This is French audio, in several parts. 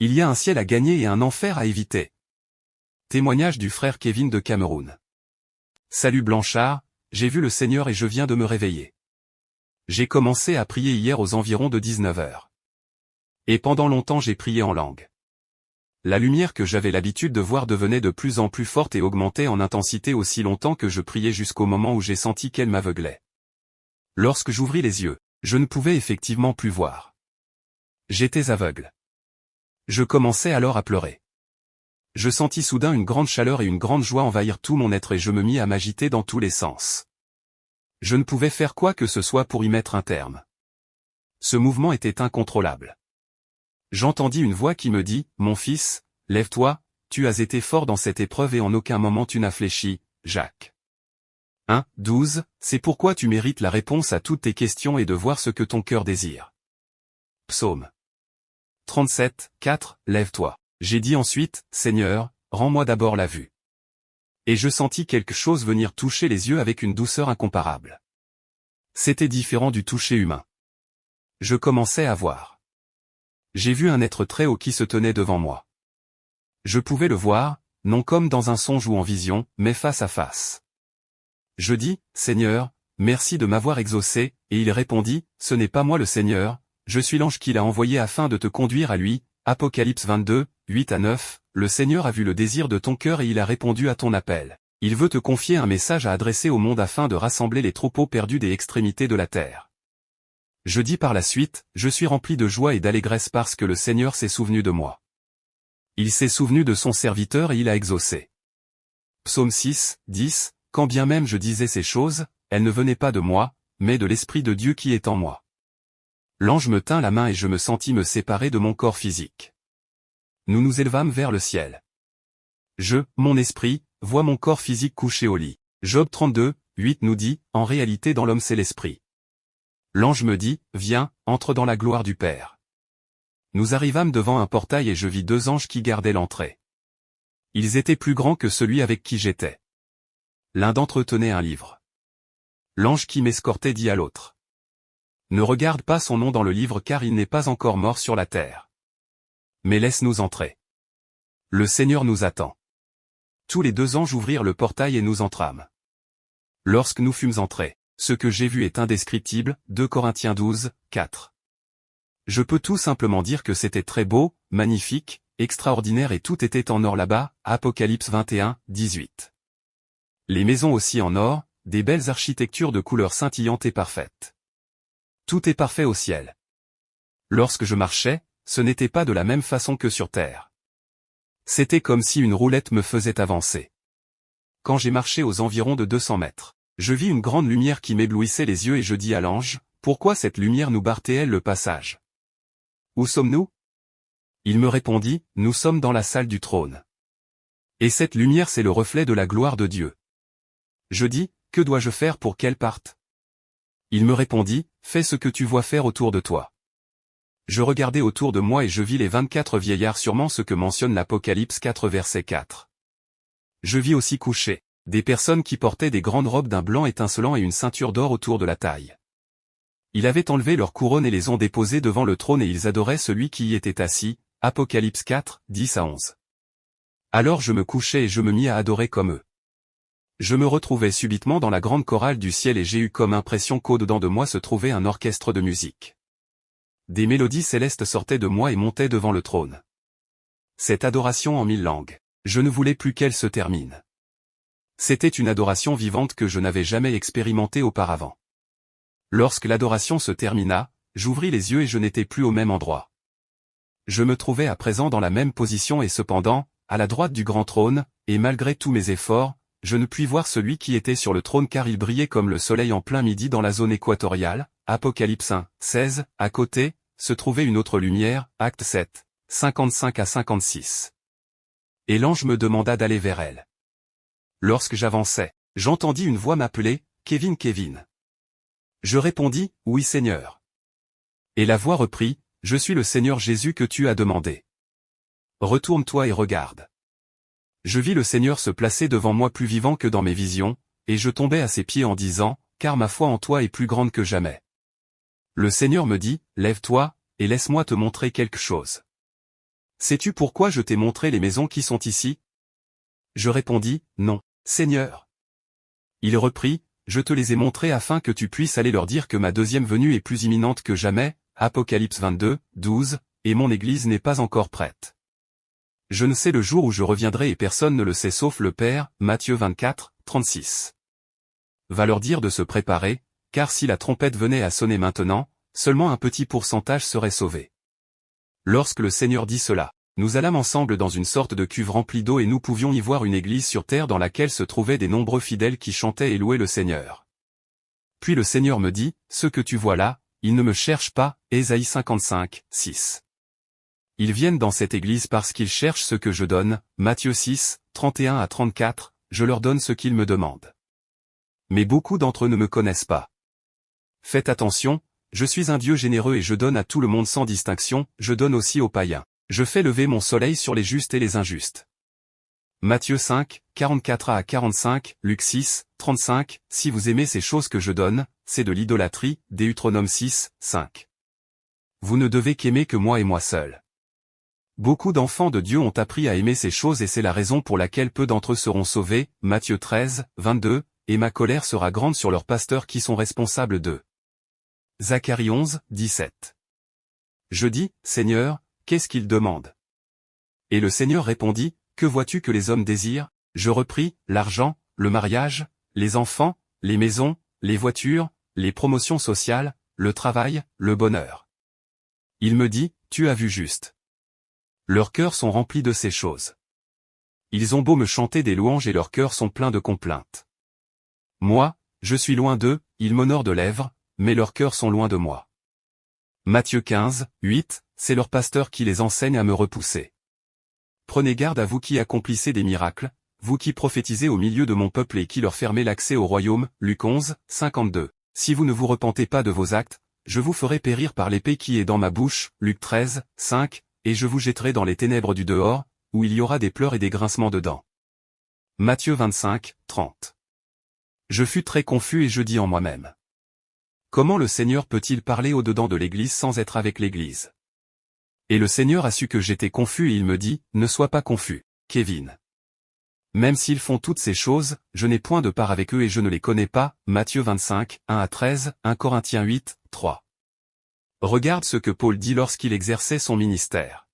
Il y a un ciel à gagner et un enfer à éviter. Témoignage du frère Kevin de Cameroun. Salut Blanchard, j'ai vu le Seigneur et je viens de me réveiller. J'ai commencé à prier hier aux environs de 19 heures. Et pendant longtemps j'ai prié en langue. La lumière que j'avais l'habitude de voir devenait de plus en plus forte et augmentait en intensité aussi longtemps que je priais jusqu'au moment où j'ai senti qu'elle m'aveuglait. Lorsque j'ouvris les yeux, je ne pouvais effectivement plus voir. J'étais aveugle. Je commençai alors à pleurer. Je sentis soudain une grande chaleur et une grande joie envahir tout mon être et je me mis à m'agiter dans tous les sens. Je ne pouvais faire quoi que ce soit pour y mettre un terme. Ce mouvement était incontrôlable. J'entendis une voix qui me dit, « Mon fils, lève-toi, tu as été fort dans cette épreuve et en aucun moment tu n'as fléchi, Jacques. 1:12, c'est pourquoi tu mérites la réponse à toutes tes questions et de voir ce que ton cœur désire. » Psaume 37:4, lève-toi. J'ai dit ensuite, Seigneur, rends-moi d'abord la vue. Et je sentis quelque chose venir toucher les yeux avec une douceur incomparable. C'était différent du toucher humain. Je commençais à voir. J'ai vu un être très haut qui se tenait devant moi. Je pouvais le voir, non comme dans un songe ou en vision, mais face à face. Je dis, Seigneur, merci de m'avoir exaucé, et il répondit, ce n'est pas moi le Seigneur, je suis l'ange qu'il a envoyé afin de te conduire à lui. Apocalypse 22, 8-9, le Seigneur a vu le désir de ton cœur et il a répondu à ton appel. Il veut te confier un message à adresser au monde afin de rassembler les troupeaux perdus des extrémités de la terre. Je dis par la suite, je suis rempli de joie et d'allégresse parce que le Seigneur s'est souvenu de moi. Il s'est souvenu de son serviteur et il a exaucé. Psaume 6, 10, quand bien même je disais ces choses, elles ne venaient pas de moi, mais de l'Esprit de Dieu qui est en moi. L'ange me tint la main et je me sentis me séparer de mon corps physique. Nous nous élevâmes vers le ciel. Mon esprit, vois mon corps physique couché au lit. Job 32, 8 nous dit, en réalité dans l'homme c'est l'esprit. L'ange me dit, viens, entre dans la gloire du Père. Nous arrivâmes devant un portail et je vis deux anges qui gardaient l'entrée. Ils étaient plus grands que celui avec qui j'étais. L'un d'entre eux tenait un livre. L'ange qui m'escortait dit à l'autre. Ne regarde pas son nom dans le livre car il n'est pas encore mort sur la terre. Mais laisse-nous entrer. Le Seigneur nous attend. Tous les deux anges ouvrirent le portail et nous entrâmes. Lorsque nous fûmes entrés, ce que j'ai vu est indescriptible, 2 Corinthiens 12, 4. Je peux tout simplement dire que c'était très beau, magnifique, extraordinaire et tout était en or là-bas, Apocalypse 21, 18. Les maisons aussi en or, des belles architectures de couleurs scintillantes et parfaites. Tout est parfait au ciel. Lorsque je marchais, ce n'était pas de la même façon que sur terre. C'était comme si une roulette me faisait avancer. Quand j'ai marché aux environs de 200 mètres, je vis une grande lumière qui m'éblouissait les yeux et je dis à l'ange, pourquoi cette lumière nous barre-t-elle le passage? Où sommes-nous? Il me répondit, nous sommes dans la salle du trône. Et cette lumière c'est le reflet de la gloire de Dieu. Je dis, que dois-je faire pour qu'elle parte? Il me répondit, fais ce que tu vois faire autour de toi. Je regardai autour de moi et je vis les 24 vieillards sûrement ce que mentionne l'Apocalypse 4 verset 4. Je vis aussi coucher, des personnes qui portaient des grandes robes d'un blanc étincelant et une ceinture d'or autour de la taille. Ils avaient enlevé leurs couronnes et les ont déposées devant le trône et ils adoraient celui qui y était assis, Apocalypse 4, 10-11. Alors je me couchai et je me mis à adorer comme eux. Je me retrouvai subitement dans la grande chorale du ciel et j'ai eu comme impression qu'au-dedans de moi se trouvait un orchestre de musique. Des mélodies célestes sortaient de moi et montaient devant le trône. Cette adoration en 1000 langues, je ne voulais plus qu'elle se termine. C'était une adoration vivante que je n'avais jamais expérimentée auparavant. Lorsque l'adoration se termina, j'ouvris les yeux et je n'étais plus au même endroit. Je me trouvais à présent dans la même position et cependant, à la droite du grand trône, et malgré tous mes efforts, je ne puis voir celui qui était sur le trône car il brillait comme le soleil en plein midi dans la zone équatoriale, Apocalypse 1, 16, à côté, se trouvait une autre lumière, Acte 7, 55-56. Et l'ange me demanda d'aller vers elle. Lorsque j'avançais, j'entendis une voix m'appeler, Kevin, Kevin. Je répondis, oui Seigneur. Et la voix reprit, je suis le Seigneur Jésus que tu as demandé. Retourne-toi et regarde. Je vis le Seigneur se placer devant moi plus vivant que dans mes visions, et je tombai à ses pieds en disant, car ma foi en toi est plus grande que jamais. Le Seigneur me dit, lève-toi, et laisse-moi te montrer quelque chose. Sais-tu pourquoi je t'ai montré les maisons qui sont ici? Je répondis, non, Seigneur. Il reprit, je te les ai montrées afin que tu puisses aller leur dire que ma deuxième venue est plus imminente que jamais, Apocalypse 22, 12, et mon Église n'est pas encore prête. Je ne sais le jour où je reviendrai et personne ne le sait sauf le Père, Matthieu 24, 36. Va leur dire de se préparer, car si la trompette venait à sonner maintenant, seulement un petit pourcentage serait sauvé. Lorsque le Seigneur dit cela, nous allâmes ensemble dans une sorte de cuve remplie d'eau et nous pouvions y voir une église sur terre dans laquelle se trouvaient des nombreux fidèles qui chantaient et louaient le Seigneur. Puis le Seigneur me dit, ce que tu vois là, ils ne me cherchent pas, Ésaïe 55, 6. Ils viennent dans cette église parce qu'ils cherchent ce que je donne, Matthieu 6, 31 à 34, je leur donne ce qu'ils me demandent. Mais beaucoup d'entre eux ne me connaissent pas. Faites attention, je suis un Dieu généreux et je donne à tout le monde sans distinction, je donne aussi aux païens. Je fais lever mon soleil sur les justes et les injustes. Matthieu 5, 44 à 45, Luc 6, 35, si vous aimez ces choses que je donne, c'est de l'idolâtrie, Deutéronome 6, 5. Vous ne devez qu'aimer que moi et moi seul. Beaucoup d'enfants de Dieu ont appris à aimer ces choses et c'est la raison pour laquelle peu d'entre eux seront sauvés, Matthieu 13, 22, et ma colère sera grande sur leurs pasteurs qui sont responsables d'eux. Zacharie 11, 17. Je dis, Seigneur, qu'est-ce qu'ils demandent? Et le Seigneur répondit, que vois-tu que les hommes désirent? Je repris, l'argent, le mariage, les enfants, les maisons, les voitures, les promotions sociales, le travail, le bonheur. Il me dit, tu as vu juste. Leurs cœurs sont remplis de ces choses. Ils ont beau me chanter des louanges et leurs cœurs sont pleins de complaintes. Moi, je suis loin d'eux, ils m'honorent de lèvres, mais leurs cœurs sont loin de moi. Matthieu 15, 8, c'est leur pasteur qui les enseigne à me repousser. Prenez garde à vous qui accomplissez des miracles, vous qui prophétisez au milieu de mon peuple et qui leur fermez l'accès au royaume, Luc 11, 52. Si vous ne vous repentez pas de vos actes, je vous ferai périr par l'épée qui est dans ma bouche, Luc 13, 5, et je vous jetterai dans les ténèbres du dehors, où il y aura des pleurs et des grincements de dents. Matthieu 25, 30. Je fus très confus et je dis en moi-même. Comment le Seigneur peut-il parler au-dedans de l'Église sans être avec l'Église? Et le Seigneur a su que j'étais confus et il me dit, ne sois pas confus, Kevin. Même s'ils font toutes ces choses, je n'ai point de part avec eux et je ne les connais pas, Matthieu 25, 1 à 13, 1 Corinthiens 8, 3. Regarde ce que Paul dit lorsqu'il exerçait son ministère.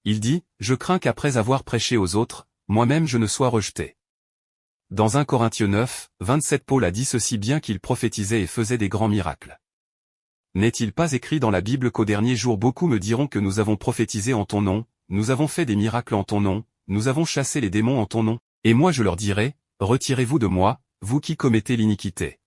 Il dit, je crains qu'après avoir prêché aux autres, moi-même je ne sois rejeté. Dans 1 Corinthiens 9, 27 Paul a dit ceci bien qu'il prophétisait et faisait des grands miracles. N'est-il pas écrit dans la Bible qu'au dernier jour beaucoup me diront que nous avons prophétisé en ton nom, nous avons fait des miracles en ton nom, nous avons chassé les démons en ton nom, et moi je leur dirai, retirez-vous de moi, vous qui commettez l'iniquité.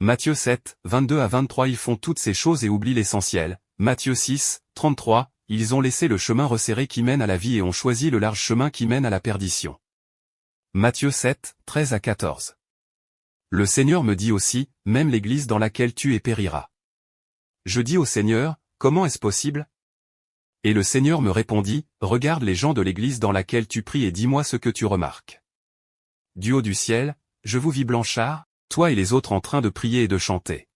Matthieu 7, 22 à 23 Ils font toutes ces choses et oublient l'essentiel, Matthieu 6, 33, ils ont laissé le chemin resserré qui mène à la vie et ont choisi le large chemin qui mène à la perdition. Matthieu 7, 13 à 14. Le Seigneur me dit aussi, même l'Église dans laquelle tu es périra. Je dis au Seigneur, comment est-ce possible? Et le Seigneur me répondit, regarde les gens de l'Église dans laquelle tu pries et dis-moi ce que tu remarques. Du haut du ciel, je vous vis blanchard, toi et les autres en train de prier et de chanter.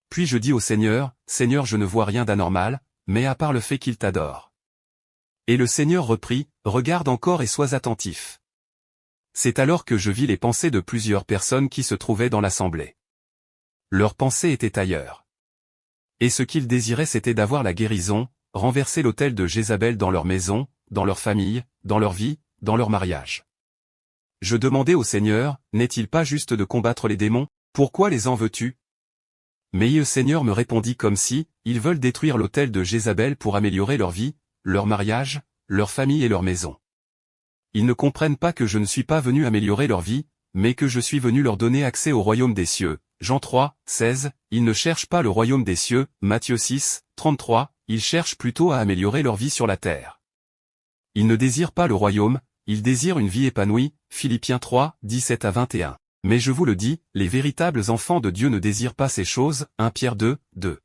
Puis je dis au Seigneur, Seigneur je ne vois rien d'anormal, mais à part le fait qu'ils t'adorent. Et le Seigneur reprit, regarde encore et sois attentif. C'est alors que je vis les pensées de plusieurs personnes qui se trouvaient dans l'assemblée. Leurs pensées étaient ailleurs. Et ce qu'ils désiraient c'était d'avoir la guérison, renverser l'autel de Jézabel dans leur maison, dans leur famille, dans leur vie, dans leur mariage. Je demandai au Seigneur, n'est-il pas juste de combattre les démons, pourquoi les en veux-tu? Mais le Seigneur me répondit comme si, ils veulent détruire l'autel de Jézabel pour améliorer leur vie, leur mariage, leur famille et leur maison. Ils ne comprennent pas que je ne suis pas venu améliorer leur vie, mais que je suis venu leur donner accès au royaume des cieux. Jean 3, 16, ils ne cherchent pas le royaume des cieux, Matthieu 6, 33, ils cherchent plutôt à améliorer leur vie sur la terre. Ils ne désirent pas le royaume, ils désirent une vie épanouie, Philippiens 3, 17 à 21. Mais je vous le dis, les véritables enfants de Dieu ne désirent pas ces choses, 1 Pierre 2, 2.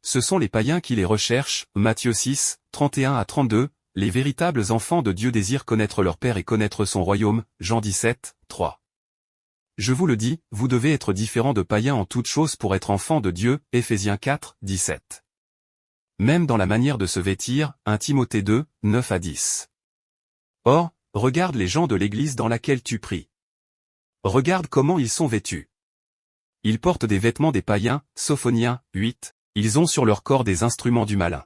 Ce sont les païens qui les recherchent, Matthieu 6, 31 à 32, les véritables enfants de Dieu désirent connaître leur Père et connaître son royaume, Jean 17, 3. Je vous le dis, vous devez être différents de païens en toutes choses pour être enfants de Dieu, Éphésiens 4, 17. Même dans la manière de se vêtir, 1 Timothée 2, 9 à 10. Or, regarde les gens de l'église dans laquelle tu pries. Regarde comment ils sont vêtus. Ils portent des vêtements des païens, Sophoniens, 8, ils ont sur leur corps des instruments du malin.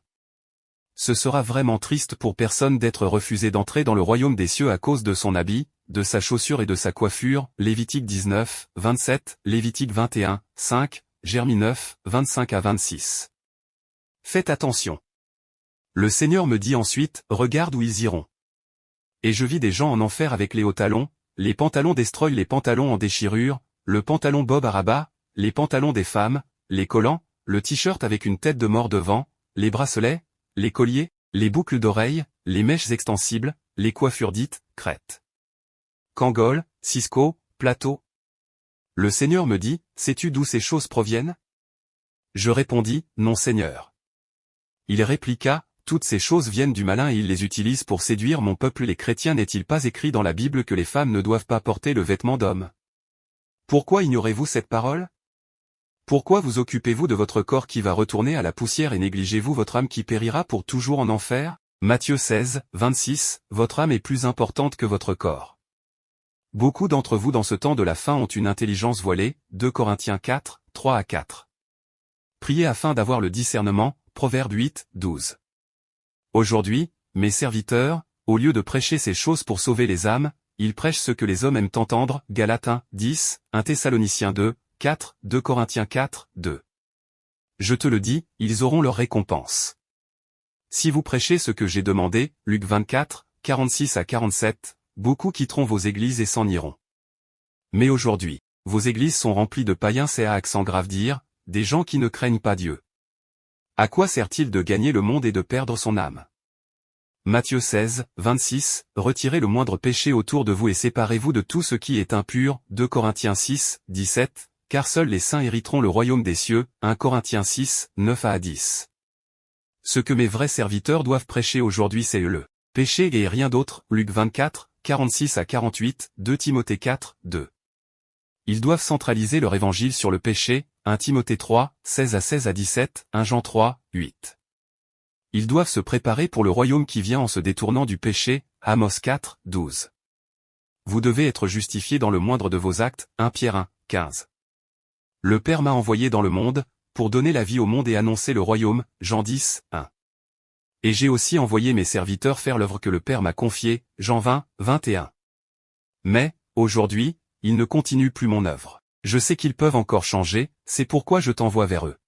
Ce sera vraiment triste pour personne d'être refusé d'entrer dans le royaume des cieux à cause de son habit, de sa chaussure et de sa coiffure, Lévitique 19, 27, Lévitique 21, 5, Jérémie 9, 25 à 26. Faites attention. Le Seigneur me dit ensuite, regarde où ils iront. Et je vis des gens en enfer avec les hauts talons, les pantalons destroy, les pantalons en déchirure, le pantalon bob à rabat, les pantalons des femmes, les collants, le t-shirt avec une tête de mort devant, les bracelets, les colliers, les boucles d'oreilles, les mèches extensibles, les coiffures dites, crêtes. Kangol, Cisco, plateau. Le Seigneur me dit, sais-tu d'où ces choses proviennent? Je répondis, non Seigneur. Il répliqua, toutes ces choses viennent du malin et il les utilise pour séduire mon peuple. Les chrétiens, n'est-il pas écrit dans la Bible que les femmes ne doivent pas porter le vêtement d'homme? Pourquoi ignorez-vous cette parole? Pourquoi vous occupez-vous de votre corps qui va retourner à la poussière et négligez-vous votre âme qui périra pour toujours en enfer? Matthieu 16, 26, votre âme est plus importante que votre corps. Beaucoup d'entre vous dans ce temps de la fin ont une intelligence voilée, 2 Corinthiens 4, 3 à 4. Priez afin d'avoir le discernement, Proverbe 8, 12. Aujourd'hui, mes serviteurs, au lieu de prêcher ces choses pour sauver les âmes, ils prêchent ce que les hommes aiment entendre, Galates 1, 10, 1 Thessaloniciens 2, 4, 2 Corinthiens 4, 2. Je te le dis, ils auront leur récompense. Si vous prêchez ce que j'ai demandé, Luc 24, 46 à 47, beaucoup quitteront vos églises et s'en iront. Mais aujourd'hui, vos églises sont remplies de païens, c'est à accent grave dire, des gens qui ne craignent pas Dieu. À quoi sert-il de gagner le monde et de perdre son âme? Matthieu 16, 26, retirez le moindre péché autour de vous et séparez-vous de tout ce qui est impur, 2 Corinthiens 6, 17, car seuls les saints hériteront le royaume des cieux, 1 Corinthiens 6, 9 à 10. Ce que mes vrais serviteurs doivent prêcher aujourd'hui c'est le péché et rien d'autre, Luc 24, 46 à 48, 2 Timothée 4, 2. Ils doivent centraliser leur évangile sur le péché, 1 Timothée 3, 16 à 17, 1 Jean 3, 8. Ils doivent se préparer pour le royaume qui vient en se détournant du péché, Amos 4, 12. Vous devez être justifiés dans le moindre de vos actes, 1 Pierre 1, 15. Le Père m'a envoyé dans le monde, pour donner la vie au monde et annoncer le royaume, Jean 10, 1. Et j'ai aussi envoyé mes serviteurs faire l'œuvre que le Père m'a confiée, Jean 20, 21. Mais, aujourd'hui, ils ne continuent plus mon œuvre. Je sais qu'ils peuvent encore changer, c'est pourquoi je t'envoie vers eux.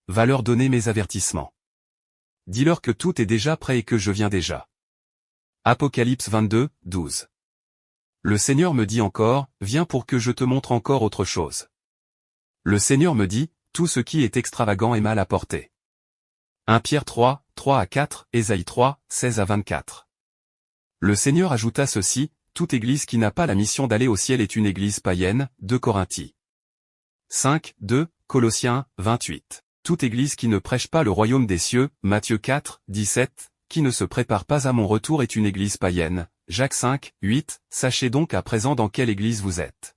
Va leur donner mes avertissements. Dis-leur que tout est déjà prêt et que je viens déjà. Apocalypse 22, 12. Le Seigneur me dit encore, viens pour que je te montre encore autre chose. Le Seigneur me dit, tout ce qui est extravagant est mal à porter. 1 Pierre 3, 3 à 4, Ésaïe 3, 16 à 24. Le Seigneur ajouta ceci, toute église qui n'a pas la mission d'aller au ciel est une église païenne, 2 Corinthiens 5, 2, Colossiens 28. Toute église qui ne prêche pas le royaume des cieux, Matthieu 4, 17, qui ne se prépare pas à mon retour est une église païenne, Jacques 5, 8, sachez donc à présent dans quelle église vous êtes.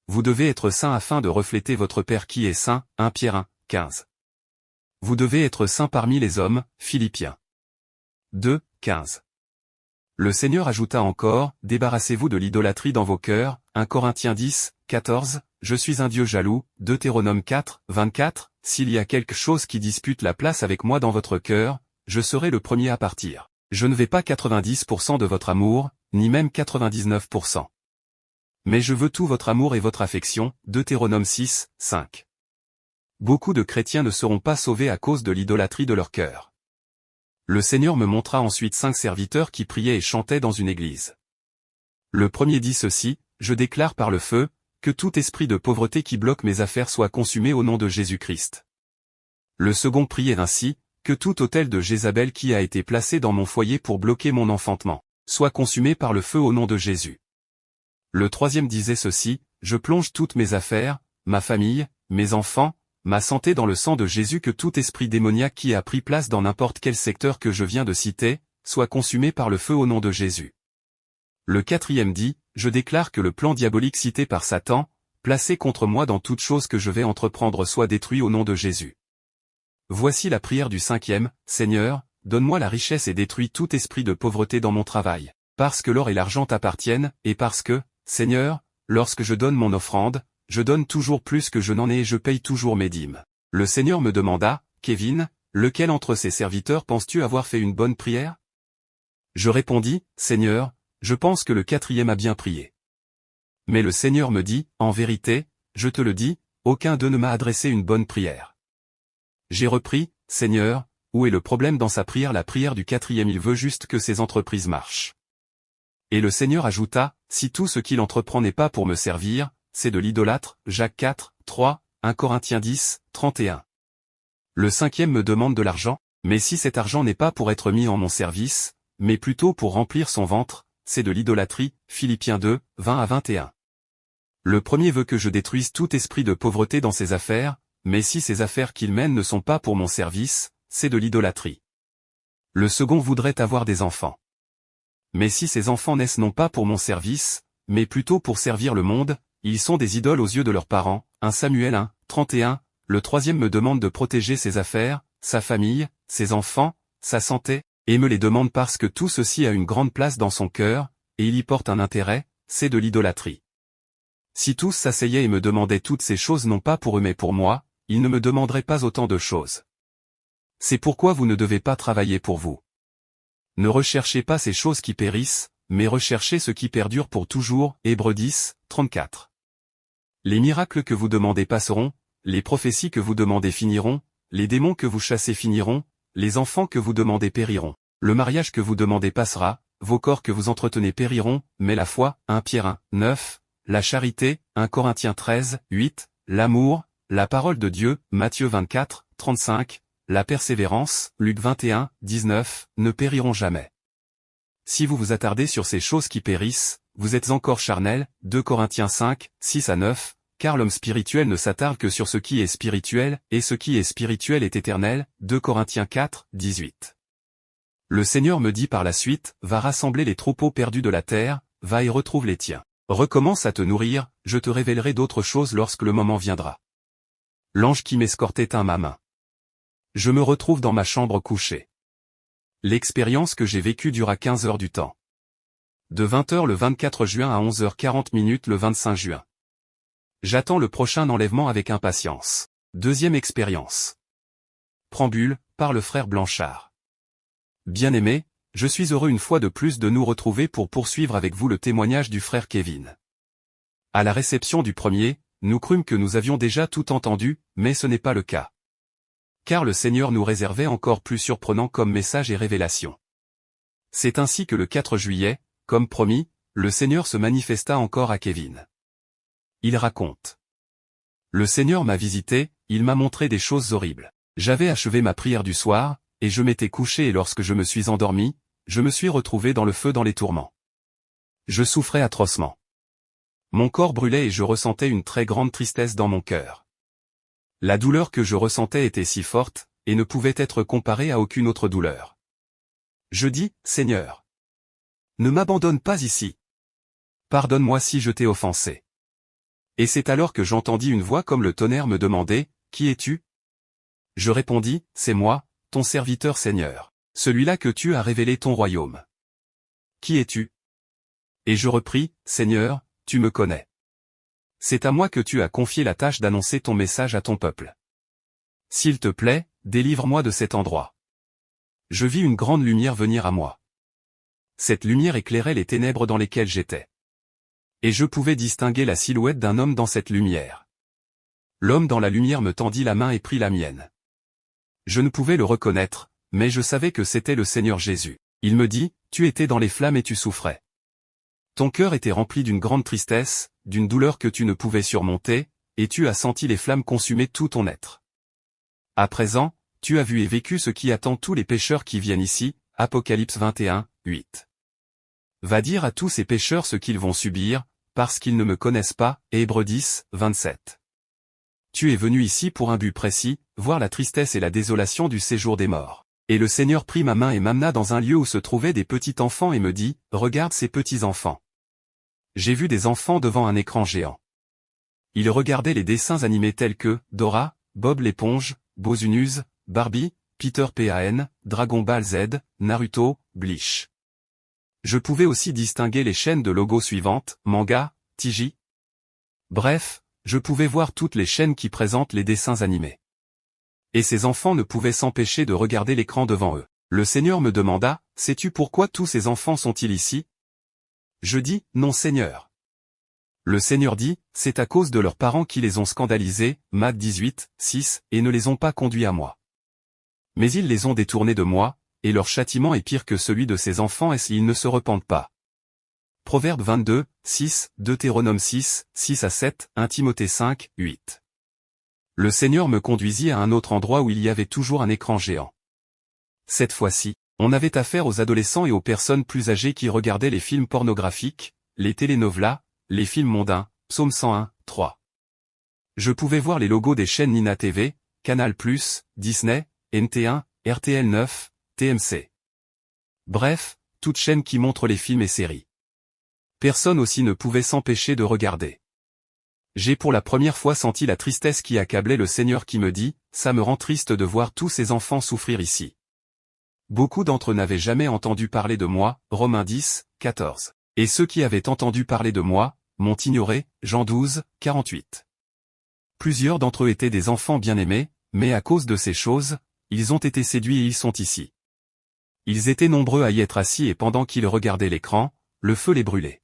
Vous devez être saints afin de refléter votre Père qui est saint, 1 Pierre 1, 15. Vous devez être saints parmi les hommes, Philippiens 2, 15. Le Seigneur ajouta encore, débarrassez-vous de l'idolâtrie dans vos cœurs, 1 Corinthiens 10, 14, je suis un Dieu jaloux, Deutéronome 4, 24, s'il y a quelque chose qui dispute la place avec moi dans votre cœur, je serai le premier à partir. Je ne vais pas 90% de votre amour, ni même 99%. Mais je veux tout votre amour et votre affection, Deutéronome 6, 5. Beaucoup de chrétiens ne seront pas sauvés à cause de l'idolâtrie de leur cœur. Le Seigneur me montra ensuite 5 serviteurs qui priaient et chantaient dans une église. Le premier dit ceci, je déclare par le feu, que tout esprit de pauvreté qui bloque mes affaires soit consumé au nom de Jésus-Christ. Le second priait ainsi, que tout autel de Jézabel qui a été placé dans mon foyer pour bloquer mon enfantement, soit consumé par le feu au nom de Jésus. Le troisième disait ceci, je plonge toutes mes affaires, ma famille, mes enfants, ma santé dans le sang de Jésus, que tout esprit démoniaque qui a pris place dans n'importe quel secteur que je viens de citer, soit consumé par le feu au nom de Jésus. Le quatrième dit, je déclare que le plan diabolique cité par Satan, placé contre moi dans toute chose que je vais entreprendre soit détruit au nom de Jésus. Voici la prière du 5e, Seigneur, donne-moi la richesse et détruis tout esprit de pauvreté dans mon travail, parce que l'or et l'argent t'appartiennent, et parce que, Seigneur, lorsque je donne mon offrande, je donne toujours plus que je n'en ai et je paye toujours mes dîmes. Le Seigneur me demanda, Kevin, lequel entre ses serviteurs penses-tu avoir fait une bonne prière? Je répondis, Seigneur, je pense que le 4e a bien prié. Mais le Seigneur me dit, en vérité, je te le dis, aucun d'eux ne m'a adressé une bonne prière. J'ai repris, Seigneur, où est le problème dans sa prière? La prière du 4e, il veut juste que ses entreprises marchent. Et le Seigneur ajouta, si tout ce qu'il entreprend n'est pas pour me servir, c'est de l'idolâtre. Jacques 4, 3, 1 Corinthiens 10, 31. Le 5e me demande de l'argent, mais si cet argent n'est pas pour être mis en mon service, mais plutôt pour remplir son ventre, c'est de l'idolâtrie. Philippiens 2, 20 à 21. Le premier veut que je détruise tout esprit de pauvreté dans ses affaires, mais si ces affaires qu'il mène ne sont pas pour mon service, c'est de l'idolâtrie. Le second voudrait avoir des enfants. Mais si ces enfants naissent non pas pour mon service, mais plutôt pour servir le monde, ils sont des idoles aux yeux de leurs parents. 1 Samuel 1, 31. Le troisième me demande de protéger ses affaires, sa famille, ses enfants, sa santé, et me les demande parce que tout ceci a une grande place dans son cœur, et il y porte un intérêt, c'est de l'idolâtrie. Si tous s'asseyaient et me demandaient toutes ces choses non pas pour eux mais pour moi, ils ne me demanderaient pas autant de choses. C'est pourquoi vous ne devez pas travailler pour vous. Ne recherchez pas ces choses qui périssent, mais recherchez ce qui perdure pour toujours. Hébreux 10, 34. Les miracles que vous demandez passeront, les prophéties que vous demandez finiront, les démons que vous chassez finiront, les enfants que vous demandez périront, le mariage que vous demandez passera, vos corps que vous entretenez périront, mais la foi, 1 Pierre 1, 9, la charité, 1 Corinthiens 13, 8, l'amour, la parole de Dieu, Matthieu 24, 35, la persévérance, Luc 21, 19, ne périront jamais. Si vous vous attardez sur ces choses qui périssent, vous êtes encore charnels, 2 Corinthiens 5, 6 à 9, car l'homme spirituel ne s'attarde que sur ce qui est spirituel, et ce qui est spirituel est éternel, 2 Corinthiens 4, 18. Le Seigneur me dit par la suite, va rassembler les troupeaux perdus de la terre, va et retrouve les tiens. Recommence à te nourrir, je te révélerai d'autres choses lorsque le moment viendra. L'ange qui m'escortait tint ma main. Je me retrouve dans ma chambre couchée. L'expérience que j'ai vécue dura 15 heures du temps. De 20h le 24 juin à 11h40 le 25 juin. J'attends le prochain enlèvement avec impatience. Deuxième expérience. Préambule, par le frère Blanchard. Bien-aimé, je suis heureux une fois de plus de nous retrouver pour poursuivre avec vous le témoignage du frère Kevin. À la réception du premier, nous crûmes que nous avions déjà tout entendu, mais ce n'est pas le cas. Car le Seigneur nous réservait encore plus surprenant comme message et révélation. C'est ainsi que le 4 juillet, comme promis, le Seigneur se manifesta encore à Kevin. Il raconte. Le Seigneur m'a visité, il m'a montré des choses horribles. J'avais achevé ma prière du soir, et je m'étais couché et lorsque je me suis endormi, je me suis retrouvé dans le feu dans les tourments. Je souffrais atrocement. Mon corps brûlait et je ressentais une très grande tristesse dans mon cœur. La douleur que je ressentais était si forte, et ne pouvait être comparée à aucune autre douleur. Je dis, Seigneur, ne m'abandonne pas ici. Pardonne-moi si je t'ai offensé. Et c'est alors que j'entendis une voix comme le tonnerre me demander, Qui es-tu? Je répondis, C'est moi, ton serviteur Seigneur, celui-là que tu as révélé ton royaume. Qui es-tu? Et je repris, Seigneur, tu me connais. C'est à moi que tu as confié la tâche d'annoncer ton message à ton peuple. S'il te plaît, délivre-moi de cet endroit. Je vis une grande lumière venir à moi. Cette lumière éclairait les ténèbres dans lesquelles j'étais. Et je pouvais distinguer la silhouette d'un homme dans cette lumière. L'homme dans la lumière me tendit la main et prit la mienne. Je ne pouvais le reconnaître, mais je savais que c'était le Seigneur Jésus. Il me dit, tu étais dans les flammes et tu souffrais. Ton cœur était rempli d'une grande tristesse, d'une douleur que tu ne pouvais surmonter, et tu as senti les flammes consumer tout ton être. À présent, tu as vu et vécu ce qui attend tous les pécheurs qui viennent ici, Apocalypse 21, 8. Va dire à tous ces pécheurs ce qu'ils vont subir, parce qu'ils ne me connaissent pas, Hébreux 10, 27. Tu es venu ici pour un but précis, voir la tristesse et la désolation du séjour des morts. Et le Seigneur prit ma main et m'amena dans un lieu où se trouvaient des petits enfants et me dit, regarde ces petits enfants. J'ai vu des enfants devant un écran géant. Ils regardaient les dessins animés tels que Dora, Bob l'éponge, Bosunuz, Barbie, Peter Pan, Dragon Ball Z, Naruto, Bleach. Je pouvais aussi distinguer les chaînes de logos suivantes, Manga, TJ. Bref, je pouvais voir toutes les chaînes qui présentent les dessins animés. Et ces enfants ne pouvaient s'empêcher de regarder l'écran devant eux. Le Seigneur me demanda, « Sais-tu pourquoi tous ces enfants sont-ils ici ?» Je dis, « Non Seigneur. » Le Seigneur dit, « C'est à cause de leurs parents qui les ont scandalisés, Matthieu 18, 6, et ne les ont pas conduits à moi. Mais ils les ont détournés de moi, et leur châtiment est pire que celui de ces enfants et s'ils ne se repentent pas. » Proverbe 22, 6, Deutéronome 6, 6 à 7, 1 Timothée 5, 8. Le Seigneur me conduisit à un autre endroit où il y avait toujours un écran géant. Cette fois-ci, on avait affaire aux adolescents et aux personnes plus âgées qui regardaient les films pornographiques, les télénovelas, les films mondains, Psaume 101, 3. Je pouvais voir les logos des chaînes Nina TV, Canal+, Disney, NT1, RTL 9, TMC. Bref, toutes chaînes qui montrent les films et séries. Personne aussi ne pouvait s'empêcher de regarder. J'ai pour la première fois senti la tristesse qui accablait le Seigneur qui me dit, « Ça me rend triste de voir tous ces enfants souffrir ici. » Beaucoup d'entre eux n'avaient jamais entendu parler de moi, Romains 10, 14. Et ceux qui avaient entendu parler de moi, m'ont ignoré, Jean 12, 48. Plusieurs d'entre eux étaient des enfants bien-aimés, mais à cause de ces choses, ils ont été séduits et ils sont ici. Ils étaient nombreux à y être assis et pendant qu'ils regardaient l'écran, le feu les brûlait.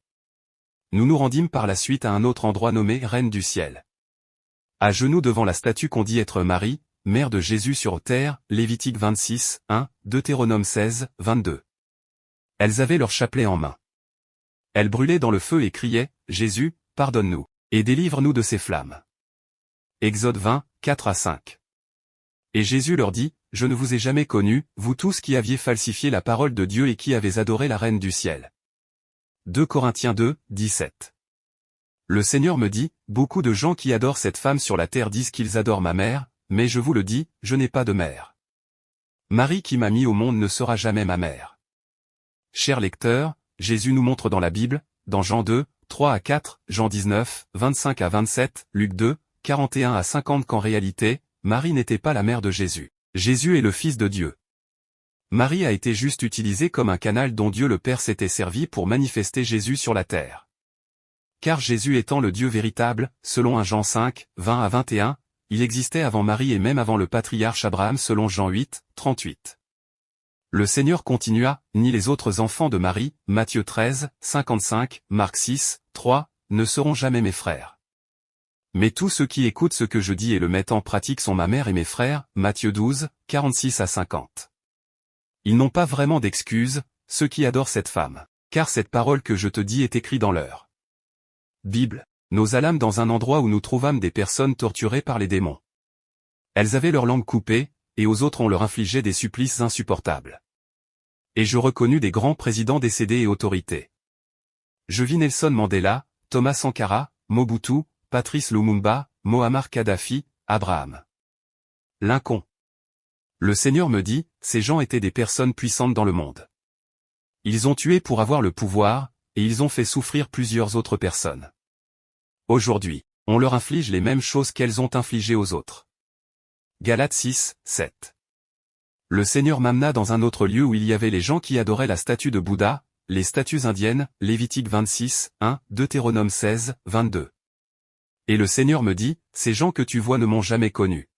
Nous nous rendîmes par la suite à un autre endroit nommé Reine du Ciel. À genoux devant la statue qu'on dit être Marie, mère de Jésus sur terre, Lévitique 26, 1, Deutéronome 16, 22. Elles avaient leur chapelet en main. Elles brûlaient dans le feu et criaient, « Jésus, pardonne-nous, et délivre-nous de ces flammes. » Exode 20, 4 à 5. Et Jésus leur dit, « Je ne vous ai jamais connus, vous tous qui aviez falsifié la parole de Dieu et qui avez adoré la Reine du Ciel. » 2 Corinthiens 2, 17. Le Seigneur me dit, beaucoup de gens qui adorent cette femme sur la terre disent qu'ils adorent ma mère, mais je vous le dis, je n'ai pas de mère. Marie qui m'a mis au monde ne sera jamais ma mère. Chers lecteurs, Jésus nous montre dans la Bible, dans Jean 2, 3 à 4, Jean 19, 25 à 27, Luc 2, 41 à 50 qu'en réalité, Marie n'était pas la mère de Jésus. Jésus est le Fils de Dieu. Marie a été juste utilisée comme un canal dont Dieu le Père s'était servi pour manifester Jésus sur la terre. Car Jésus étant le Dieu véritable, selon 1 Jean 5, 20 à 21, il existait avant Marie et même avant le patriarche Abraham selon Jean 8, 38. Le Seigneur continua, ni les autres enfants de Marie, Matthieu 13, 55, Marc 6, 3, ne seront jamais mes frères. Mais tous ceux qui écoutent ce que je dis et le mettent en pratique sont ma mère et mes frères, Matthieu 12, 46 à 50. Ils n'ont pas vraiment d'excuses, ceux qui adorent cette femme, car cette parole que je te dis est écrite dans leur Bible. Nous allâmes dans un endroit où nous trouvâmes des personnes torturées par les démons. Elles avaient leur langue coupée, et aux autres on leur infligeait des supplices insupportables. Et je reconnus des grands présidents décédés et autorités. Je vis Nelson Mandela, Thomas Sankara, Mobutu, Patrice Lumumba, Muammar Kadhafi, Abraham Lincoln. Le Seigneur me dit, ces gens étaient des personnes puissantes dans le monde. Ils ont tué pour avoir le pouvoir, et ils ont fait souffrir plusieurs autres personnes. Aujourd'hui, on leur inflige les mêmes choses qu'elles ont infligées aux autres. Galates 6, 7. Le Seigneur m'amena dans un autre lieu où il y avait les gens qui adoraient la statue de Bouddha, les statues indiennes, Lévitique 26, 1, Deutéronome 16, 22. Et le Seigneur me dit, ces gens que tu vois ne m'ont jamais connu.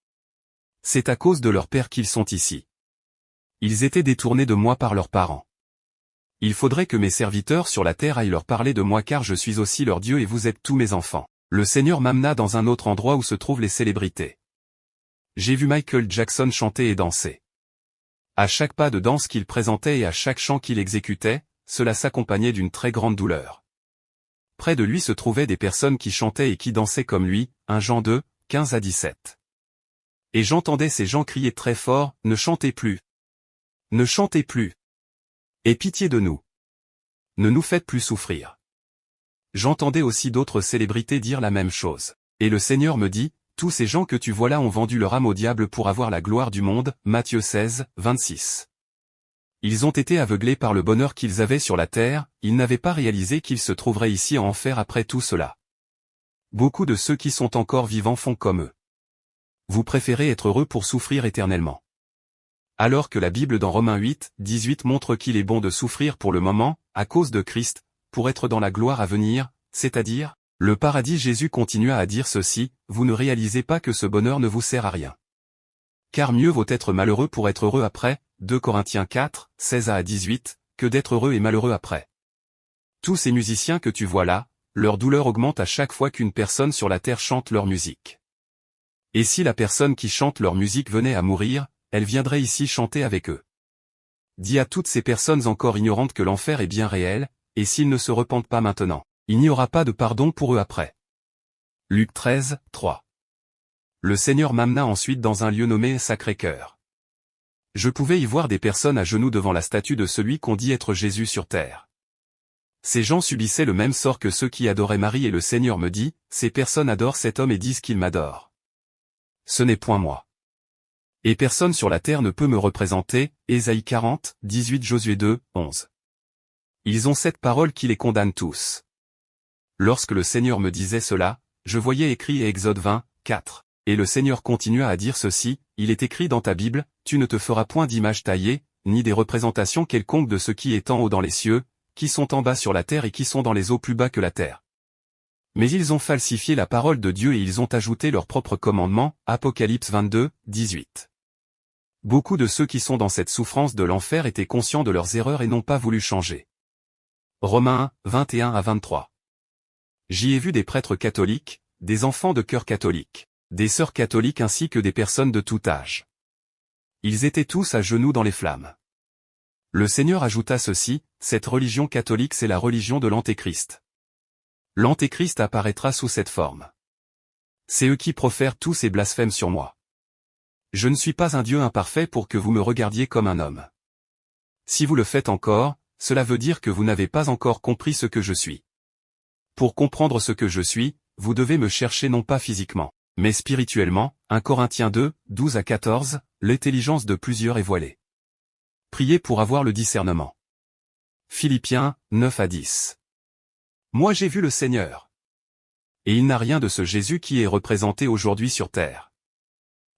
C'est à cause de leur père qu'ils sont ici. Ils étaient détournés de moi par leurs parents. Il faudrait que mes serviteurs sur la terre aillent leur parler de moi car je suis aussi leur Dieu et vous êtes tous mes enfants. Le Seigneur m'amena dans un autre endroit où se trouvent les célébrités. J'ai vu Michael Jackson chanter et danser. À chaque pas de danse qu'il présentait et à chaque chant qu'il exécutait, cela s'accompagnait d'une très grande douleur. Près de lui se trouvaient des personnes qui chantaient et qui dansaient comme lui, 1 Jean 2, 15 à 17. Et j'entendais ces gens crier très fort, « Ne chantez plus! Ne chantez plus! Aie pitié de nous! Ne nous faites plus souffrir! » J'entendais aussi d'autres célébrités dire la même chose. Et le Seigneur me dit, « Tous ces gens que tu vois là ont vendu leur âme au diable pour avoir la gloire du monde. » Matthieu 16, 26. Ils ont été aveuglés par le bonheur qu'ils avaient sur la terre, ils n'avaient pas réalisé qu'ils se trouveraient ici en enfer après tout cela. Beaucoup de ceux qui sont encore vivants font comme eux. Vous préférez être heureux pour souffrir éternellement. Alors que la Bible dans Romains 8, 18 montre qu'il est bon de souffrir pour le moment, à cause de Christ, pour être dans la gloire à venir, c'est-à-dire, le paradis. Jésus continua à dire ceci, vous ne réalisez pas que ce bonheur ne vous sert à rien. Car mieux vaut être malheureux pour être heureux après, 2 Corinthiens 4, 16 à 18, que d'être heureux et malheureux après. Tous ces musiciens que tu vois là, leur douleur augmente à chaque fois qu'une personne sur la terre chante leur musique. Et si la personne qui chante leur musique venait à mourir, elle viendrait ici chanter avec eux. Dis à toutes ces personnes encore ignorantes que l'enfer est bien réel, et s'ils ne se repentent pas maintenant, il n'y aura pas de pardon pour eux après. Luc 13, 3. Le Seigneur m'amena ensuite dans un lieu nommé Sacré-Cœur. Je pouvais y voir des personnes à genoux devant la statue de celui qu'on dit être Jésus sur terre. Ces gens subissaient le même sort que ceux qui adoraient Marie et le Seigneur me dit, ces personnes adorent cet homme et disent qu'il m'adore. Ce n'est point moi. Et personne sur la terre ne peut me représenter, Ésaïe 40, 18 Josué 2, 11. Ils ont cette parole qui les condamne tous. Lorsque le Seigneur me disait cela, je voyais écrit Exode 20, 4. Et le Seigneur continua à dire ceci, il est écrit dans ta Bible, tu ne te feras point d'image taillée, ni des représentations quelconques de ce qui est en haut dans les cieux, qui sont en bas sur la terre et qui sont dans les eaux plus bas que la terre. Mais ils ont falsifié la parole de Dieu et ils ont ajouté leurs propres commandements, Apocalypse 22, 18. Beaucoup de ceux qui sont dans cette souffrance de l'enfer étaient conscients de leurs erreurs et n'ont pas voulu changer. Romains 1, 21 à 23. J'y ai vu des prêtres catholiques, des enfants de chœur catholiques, des sœurs catholiques ainsi que des personnes de tout âge. Ils étaient tous à genoux dans les flammes. Le Seigneur ajouta ceci, cette religion catholique c'est la religion de l'Antéchrist. L'Antéchrist apparaîtra sous cette forme. C'est eux qui profèrent tous ces blasphèmes sur moi. Je ne suis pas un Dieu imparfait pour que vous me regardiez comme un homme. Si vous le faites encore, cela veut dire que vous n'avez pas encore compris ce que je suis. Pour comprendre ce que je suis, vous devez me chercher non pas physiquement, mais spirituellement, 1 Corinthiens 2, 12 à 14, l'intelligence de plusieurs est voilée. Priez pour avoir le discernement. Philippiens 9 à 10. Moi j'ai vu le Seigneur. Et il n'a rien de ce Jésus qui est représenté aujourd'hui sur terre.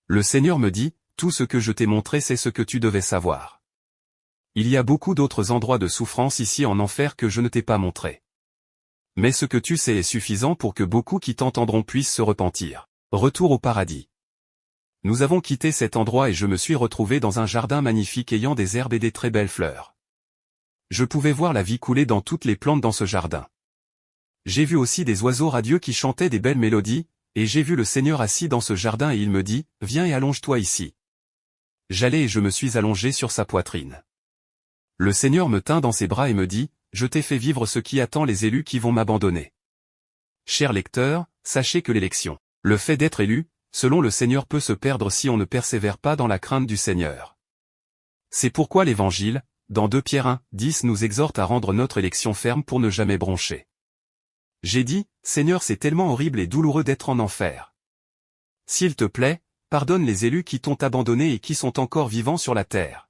Le Seigneur me dit, tout ce que je t'ai montré c'est ce que tu devais savoir. Il y a beaucoup d'autres endroits de souffrance ici en enfer que je ne t'ai pas montré. Mais ce que tu sais est suffisant pour que beaucoup qui t'entendront puissent se repentir. Retour au paradis. Nous avons quitté cet endroit et je me suis retrouvé dans un jardin magnifique ayant des herbes et des très belles fleurs. Je pouvais voir la vie couler dans toutes les plantes dans ce jardin. J'ai vu aussi des oiseaux radieux qui chantaient des belles mélodies, et j'ai vu le Seigneur assis dans ce jardin et il me dit, viens et allonge-toi ici. J'allai et je me suis allongé sur sa poitrine. Le Seigneur me tint dans ses bras et me dit, je t'ai fait vivre ce qui attend les élus qui vont m'abandonner. Chers lecteurs, sachez que l'élection, le fait d'être élu, selon le Seigneur peut se perdre si on ne persévère pas dans la crainte du Seigneur. C'est pourquoi l'Évangile, dans 2 Pierre 1, 10 nous exhorte à rendre notre élection ferme pour ne jamais broncher. J'ai dit, Seigneur c'est tellement horrible et douloureux d'être en enfer. S'il te plaît, pardonne les élus qui t'ont abandonné et qui sont encore vivants sur la terre.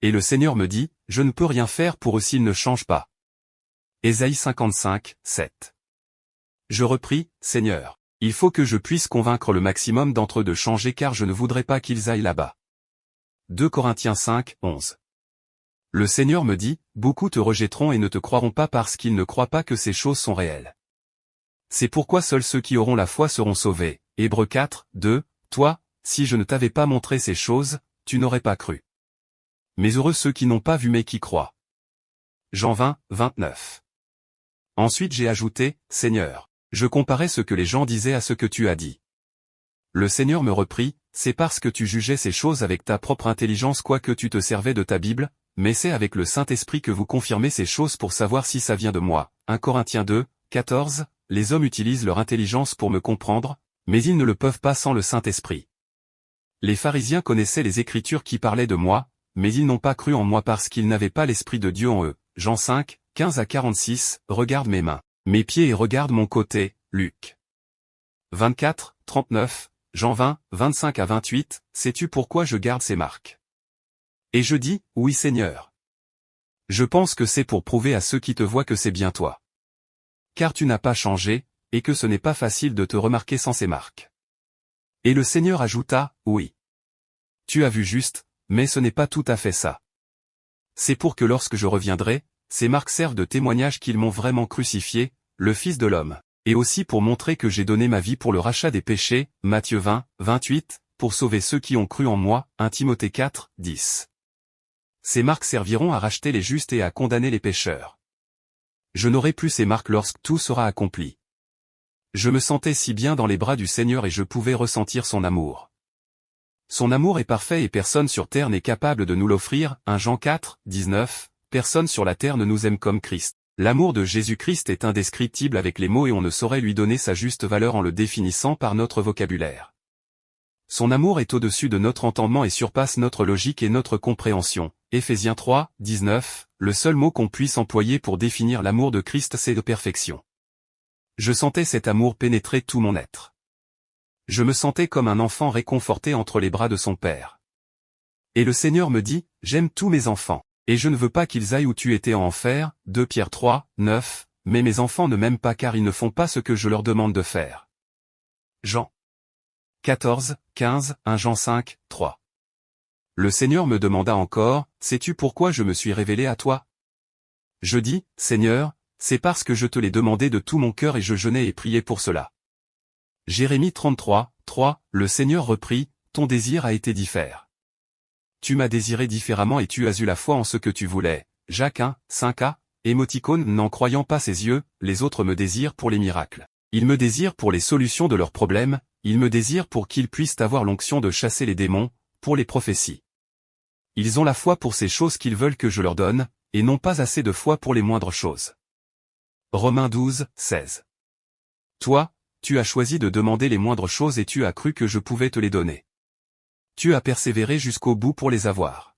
Et le Seigneur me dit, je ne peux rien faire pour eux s'ils ne changent pas. Ésaïe 55, 7. Je repris, Seigneur, il faut que je puisse convaincre le maximum d'entre eux de changer car je ne voudrais pas qu'ils aillent là-bas. 2 Corinthiens 5, 11. Le Seigneur me dit, beaucoup te rejetteront et ne te croiront pas parce qu'ils ne croient pas que ces choses sont réelles. C'est pourquoi seuls ceux qui auront la foi seront sauvés. Hébreux 4, 2, toi, si je ne t'avais pas montré ces choses, tu n'aurais pas cru. Mais heureux ceux qui n'ont pas vu mais qui croient. Jean 20, 29. Ensuite j'ai ajouté, Seigneur, je comparais ce que les gens disaient à ce que tu as dit. Le Seigneur me reprit, c'est parce que tu jugeais ces choses avec ta propre intelligence quoique tu te servais de ta Bible, mais c'est avec le Saint-Esprit que vous confirmez ces choses pour savoir si ça vient de moi. 1 Corinthiens 2, 14, les hommes utilisent leur intelligence pour me comprendre, mais ils ne le peuvent pas sans le Saint-Esprit. Les pharisiens connaissaient les Écritures qui parlaient de moi, mais ils n'ont pas cru en moi parce qu'ils n'avaient pas l'Esprit de Dieu en eux. Jean 5, 15 à 46, regarde mes mains, mes pieds et regarde mon côté. Luc 24, 39, Jean 20, 25 à 28, sais-tu pourquoi je garde ces marques? Et je dis, oui Seigneur. Je pense que c'est pour prouver à ceux qui te voient que c'est bien toi. Car tu n'as pas changé, et que ce n'est pas facile de te remarquer sans ces marques. Et le Seigneur ajouta, oui. Tu as vu juste, mais ce n'est pas tout à fait ça. C'est pour que lorsque je reviendrai, ces marques servent de témoignage qu'ils m'ont vraiment crucifié, le Fils de l'homme, et aussi pour montrer que j'ai donné ma vie pour le rachat des péchés, Matthieu 20, 28, pour sauver ceux qui ont cru en moi, 1 Timothée 4, 10. Ces marques serviront à racheter les justes et à condamner les pécheurs. Je n'aurai plus ces marques lorsque tout sera accompli. Je me sentais si bien dans les bras du Seigneur et je pouvais ressentir son amour. Son amour est parfait et personne sur terre n'est capable de nous l'offrir, 1 Jean 4, 19, personne sur la terre ne nous aime comme Christ. L'amour de Jésus-Christ est indescriptible avec les mots et on ne saurait lui donner sa juste valeur en le définissant par notre vocabulaire. Son amour est au-dessus de notre entendement et surpasse notre logique et notre compréhension. Éphésiens 3, 19, le seul mot qu'on puisse employer pour définir l'amour de Christ c'est de perfection. Je sentais cet amour pénétrer tout mon être. Je me sentais comme un enfant réconforté entre les bras de son père. Et le Seigneur me dit, j'aime tous mes enfants, et je ne veux pas qu'ils aillent où tu étais en enfer, 2 Pierre 3, 9, mais mes enfants ne m'aiment pas car ils ne font pas ce que je leur demande de faire. Jean 14, 15, 1 Jean 5, 3. Le Seigneur me demanda encore, sais-tu pourquoi je me suis révélé à toi? Je dis, Seigneur, c'est parce que je te l'ai demandé de tout mon cœur et je jeûnais et priais pour cela. Jérémie 33, 3, le Seigneur reprit, ton désir a été différent. Tu m'as désiré différemment et tu as eu la foi en ce que tu voulais. Jacques 1, 5a, émoticône n'en croyant pas ses yeux, les autres me désirent pour les miracles. Ils me désirent pour les solutions de leurs problèmes, ils me désirent pour qu'ils puissent avoir l'onction de chasser les démons, pour les prophéties. Ils ont la foi pour ces choses qu'ils veulent que je leur donne, et n'ont pas assez de foi pour les moindres choses. Romains 12, 16. Toi, tu as choisi de demander les moindres choses et tu as cru que je pouvais te les donner. Tu as persévéré jusqu'au bout pour les avoir.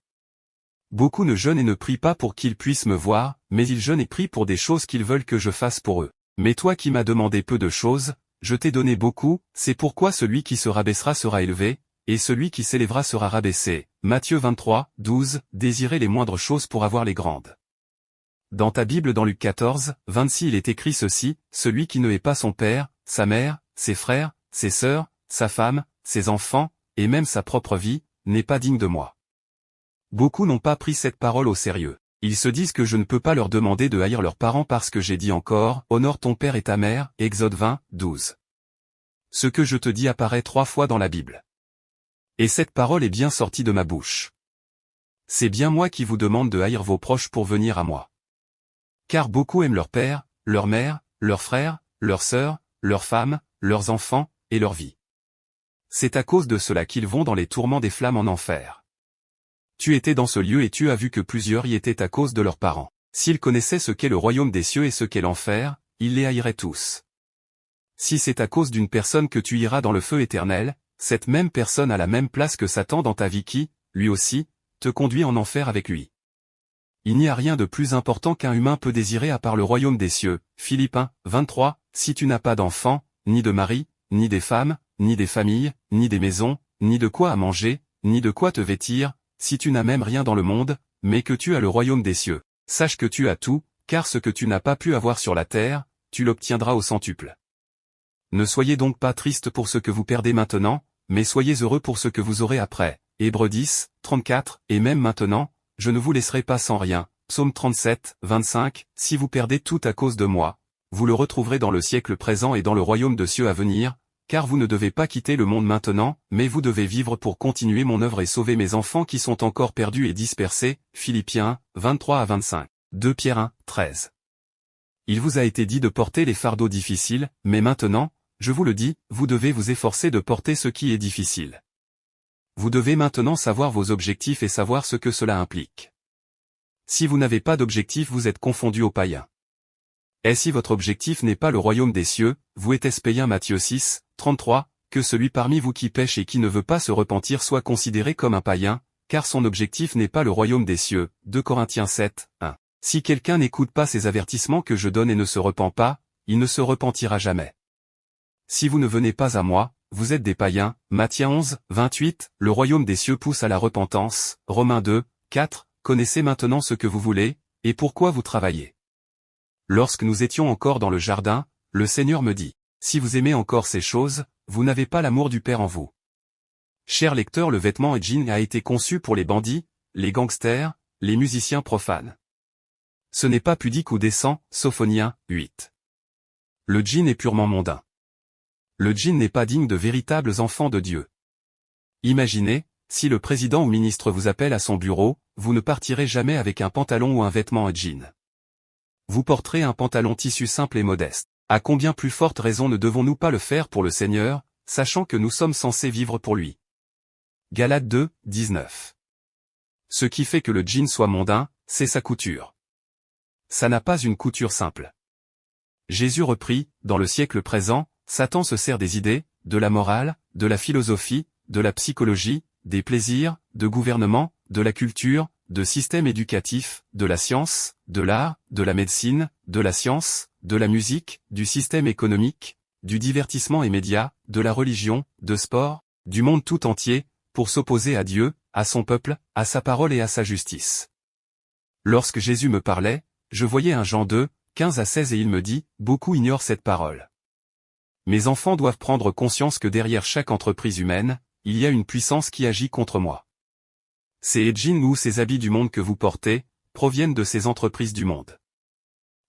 Beaucoup ne jeûnent et ne prient pas pour qu'ils puissent me voir, mais ils jeûnent et prient pour des choses qu'ils veulent que je fasse pour eux. Mais toi qui m'as demandé peu de choses, je t'ai donné beaucoup, c'est pourquoi celui qui se rabaissera sera élevé, et celui qui s'élèvera sera rabaissé. Matthieu 23, 12, désirez les moindres choses pour avoir les grandes. Dans ta Bible dans Luc 14, 26 il est écrit ceci, celui qui ne hait pas son père, sa mère, ses frères, ses sœurs, sa femme, ses enfants, et même sa propre vie, n'est pas digne de moi. Beaucoup n'ont pas pris cette parole au sérieux. Ils se disent que je ne peux pas leur demander de haïr leurs parents parce que j'ai dit encore, honore ton père et ta mère, Exode 20, 12. Ce que je te dis apparaît 3 fois dans la Bible. Et cette parole est bien sortie de ma bouche. C'est bien moi qui vous demande de haïr vos proches pour venir à moi. Car beaucoup aiment leur père, leur mère, leurs frères, leurs sœurs, leurs femmes, leurs enfants, et leur vie. C'est à cause de cela qu'ils vont dans les tourments des flammes en enfer. Tu étais dans ce lieu et tu as vu que plusieurs y étaient à cause de leurs parents. S'ils connaissaient ce qu'est le royaume des cieux et ce qu'est l'enfer, ils les haïraient tous. Si c'est à cause d'une personne que tu iras dans le feu éternel, cette même personne a la même place que Satan dans ta vie qui, lui aussi, te conduit en enfer avec lui. Il n'y a rien de plus important qu'un humain peut désirer à part le royaume des cieux. Philippiens 23, si tu n'as pas d'enfants, ni de mari, ni des femmes, ni des familles, ni des maisons, ni de quoi à manger, ni de quoi te vêtir, si tu n'as même rien dans le monde, mais que tu as le royaume des cieux, sache que tu as tout, car ce que tu n'as pas pu avoir sur la terre, tu l'obtiendras au centuple. Ne soyez donc pas tristes pour ce que vous perdez maintenant, mais soyez heureux pour ce que vous aurez après. Hébreux 10, 34, et même maintenant, je ne vous laisserai pas sans rien. Psaume 37, 25, si vous perdez tout à cause de moi, vous le retrouverez dans le siècle présent et dans le royaume de cieux à venir, car vous ne devez pas quitter le monde maintenant, mais vous devez vivre pour continuer mon œuvre et sauver mes enfants qui sont encore perdus et dispersés. Philippiens 23 à 25. 2 Pierre 1, 13. Il vous a été dit de porter les fardeaux difficiles, mais maintenant, je vous le dis, vous devez vous efforcer de porter ce qui est difficile. Vous devez maintenant savoir vos objectifs et savoir ce que cela implique. Si vous n'avez pas d'objectif, vous êtes confondu aux païens. Et si votre objectif n'est pas le royaume des cieux, vous êtes païen. Matthieu 6, 33, que celui parmi vous qui pêche et qui ne veut pas se repentir soit considéré comme un païen, car son objectif n'est pas le royaume des cieux. 2 Corinthiens 7, 1. Si quelqu'un n'écoute pas ces avertissements que je donne et ne se repent pas, il ne se repentira jamais. Si vous ne venez pas à moi, vous êtes des païens. Matthieu 11, 28, le royaume des cieux pousse à la repentance. Romains 2, 4, connaissez maintenant ce que vous voulez, et pourquoi vous travaillez. Lorsque nous étions encore dans le jardin, le Seigneur me dit, si vous aimez encore ces choses, vous n'avez pas l'amour du Père en vous. Cher lecteur, le vêtement et jean a été conçu pour les bandits, les gangsters, les musiciens profanes. Ce n'est pas pudique ou décent, Sophoniens 8. Le jean est purement mondain. Le jean n'est pas digne de véritables enfants de Dieu. Imaginez, si le président ou ministre vous appelle à son bureau, vous ne partirez jamais avec un pantalon ou un vêtement et jean. Vous porterez un pantalon tissu simple et modeste. À combien plus forte raison ne devons-nous pas le faire pour le Seigneur, sachant que nous sommes censés vivre pour lui. Galates 2, 19. Ce qui fait que le jean soit mondain, c'est sa couture. Ça n'a pas une couture simple. Jésus reprit, dans le siècle présent, Satan se sert des idées, de la morale, de la philosophie, de la psychologie, des plaisirs, de gouvernement, de la culture, de système éducatif, de la science, de l'art, de la médecine, de la science, de la musique, du système économique, du divertissement et médias, de la religion, de sport, du monde tout entier, pour s'opposer à Dieu, à son peuple, à sa parole et à sa justice. Lorsque Jésus me parlait, je voyais un Jean 2, 15 à 16 et il me dit, beaucoup ignorent cette parole. Mes enfants doivent prendre conscience que derrière chaque entreprise humaine, il y a une puissance qui agit contre moi. Ces jeans ou ces habits du monde que vous portez, proviennent de ces entreprises du monde.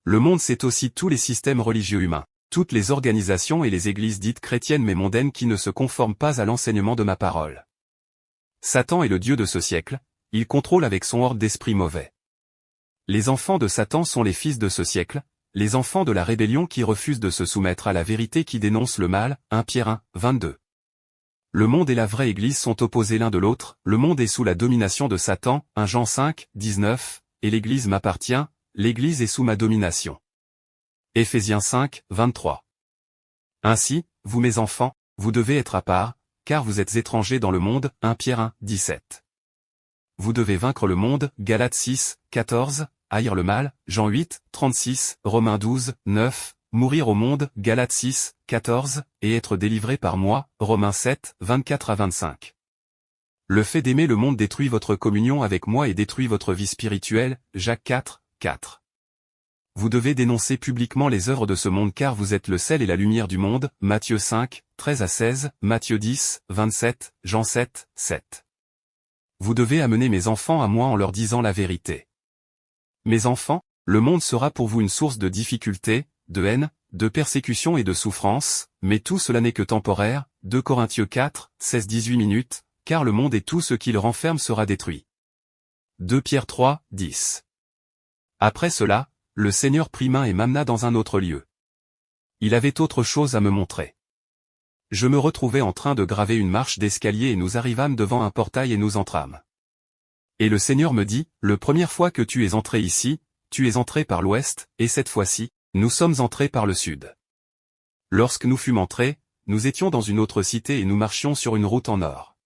Le monde c'est aussi tous les systèmes religieux humains, toutes les organisations et les églises dites chrétiennes mais mondaines qui ne se conforment pas à l'enseignement de ma parole. Satan est le dieu de ce siècle, il contrôle avec son ordre d'esprit mauvais. Les enfants de Satan sont les fils de ce siècle, les enfants de la rébellion qui refusent de se soumettre à la vérité qui dénonce le mal, 1 Pierre 1, 22. Le monde et la vraie Église sont opposés l'un de l'autre, le monde est sous la domination de Satan, 1 Jean 5, 19, et l'Église m'appartient, l'Église est sous ma domination. Éphésiens 5, 23. Ainsi, vous mes enfants, vous devez être à part, car vous êtes étrangers dans le monde, 1 Pierre 1, 17. Vous devez vaincre le monde, Galates 6, 14, haïr le mal, Jean 8, 36, Romains 12, 9, mourir au monde, Galates 6, 14, et être délivré par moi, Romains 7, 24 à 25. Le fait d'aimer le monde détruit votre communion avec moi et détruit votre vie spirituelle, Jacques 4, 4. Vous devez dénoncer publiquement les œuvres de ce monde car vous êtes le sel et la lumière du monde, Matthieu 5, 13 à 16, Matthieu 10, 27, Jean 7, 7. Vous devez amener mes enfants à moi en leur disant la vérité. Mes enfants, le monde sera pour vous une source de difficultés, de haine, de persécution et de souffrance, mais tout cela n'est que temporaire, 2 Corinthiens 4, 16-18 minutes, car le monde et tout ce qu'il renferme sera détruit. 2 Pierre 3, 10. Après cela, le Seigneur prit main et m'amena dans un autre lieu. Il avait autre chose à me montrer. Je me retrouvais en train de graver une marche d'escalier et nous arrivâmes devant un portail et nous entrâmes. Et le Seigneur me dit, la première fois que tu es entré ici, tu es entré par l'ouest, et cette fois-ci, nous sommes entrés par le sud. Lorsque nous fûmes entrés, nous étions dans une autre cité et nous marchions sur une route en or.